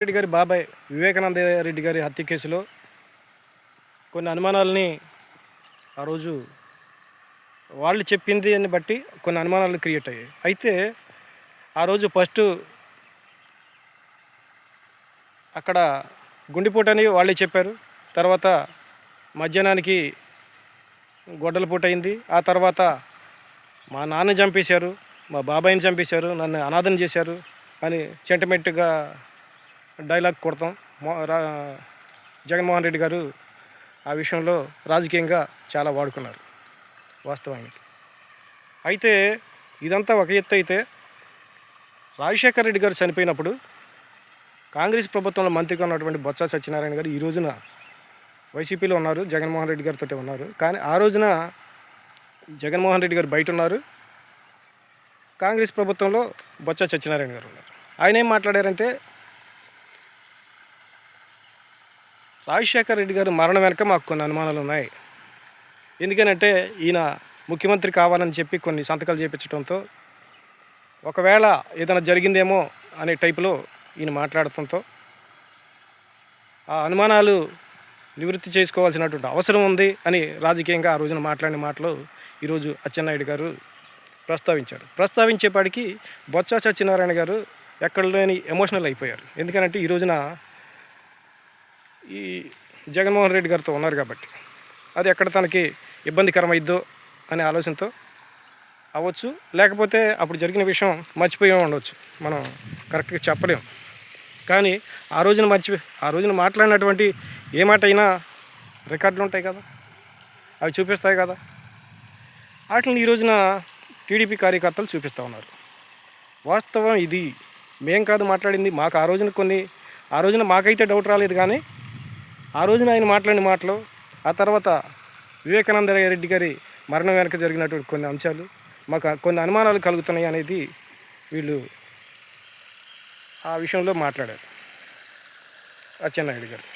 రెడ్డి గారి బాబాయ్ వివేకానంద రెడ్డి గారి హత్య కేసులో కొన్ని అనుమానాలని ఆ రోజు వాళ్ళు చెప్పింది అని బట్టి కొన్ని అనుమానాలు క్రియేట్ అయ్యాయి. అయితే ఆ రోజు ఫస్ట్ అక్కడ గుండెపోటని వాళ్ళే చెప్పారు. తర్వాత మధ్యాహ్నానికి గొడ్డల పూట అయింది. ఆ తర్వాత మా నాన్న చంపేశారు, మా బాబాయిని చంపేశారు, నన్ను అనాథం చేశారు అని సెంటిమెంట్గా డైలాగ్ కొడతాం. జగన్మోహన్ రెడ్డి గారు ఆ విషయంలో రాజకీయంగా చాలా వాడుకున్నారు వాస్తవానికి. అయితే ఇదంతా ఒక ఎత్తు అయితే, రాజశేఖర రెడ్డి గారు చనిపోయినప్పుడు కాంగ్రెస్ ప్రభుత్వంలో మంత్రిగా ఉన్నటువంటి బొత్స సత్యనారాయణ గారు ఈ రోజున వైసీపీలో ఉన్నారు, జగన్మోహన్ రెడ్డి గారితో ఉన్నారు. కానీ ఆ రోజున జగన్మోహన్ రెడ్డి గారు బయట ఉన్నారు, కాంగ్రెస్ ప్రభుత్వంలో బొత్స సత్యనారాయణ గారు ఉన్నారు. ఆయన ఏం మాట్లాడారంటే, రాజశేఖర రెడ్డి గారు మరణం వెనక మాకు కొన్ని అనుమానాలు ఉన్నాయి. ఎందుకనంటే ఈయన ముఖ్యమంత్రి కావాలని చెప్పి కొన్ని సంతకాలు చేయించడంతో ఒకవేళ ఏదైనా జరిగిందేమో అనే టైపులో ఈయన మాట్లాడటంతో ఆ అనుమానాలు నివృత్తి చేసుకోవాల్సినటువంటి అవసరం ఉంది అని రాజకీయంగా ఆ రోజున మాట్లాడిన మాటలు ఈరోజు అచ్చెన్నాయుడు గారు ప్రస్తావించారు. ప్రస్తావించేపాటికి బొత్స సత్యనారాయణ గారు ఎక్కడ లేని ఎమోషనల్ అయిపోయారు. ఎందుకనంటే ఈ రోజున ఈ జగన్మోహన్ రెడ్డి గారితో ఉన్నారు కాబట్టి అది ఎక్కడ తనకి ఇబ్బందికరమైద్దో అనే ఆలోచనతో అవ్వచ్చు, లేకపోతే అప్పుడు జరిగిన విషయం మర్చిపోయి ఉండవచ్చు, మనం కరెక్ట్గా చెప్పలేము. కానీ ఆ రోజున మాట్లాడినటువంటి ఏ మాట అయినా రికార్డులు ఉంటాయి కదా, అవి చూపిస్తాయి కదా. వాటిని ఈ రోజున టీడీపీ కార్యకర్తలు చూపిస్తూ ఉన్నారు. వాస్తవం ఇది, మేం కాదు మాట్లాడింది. మాకు ఆ రోజున మాకైతే డౌట్ రాలేదు. కానీ ఆ రోజున ఆయన మాట్లాడిన మాటలు, ఆ తర్వాత వివేకానంద రెడ్డి గారి మరణం వెనక జరిగినటువంటి కొన్ని అంశాలు మాకు కొన్ని అనుమానాలు కలుగుతున్నాయి అనేది వీళ్ళు ఆ విషయంలో మాట్లాడారు అచ్చెన్నాయుడు గారు.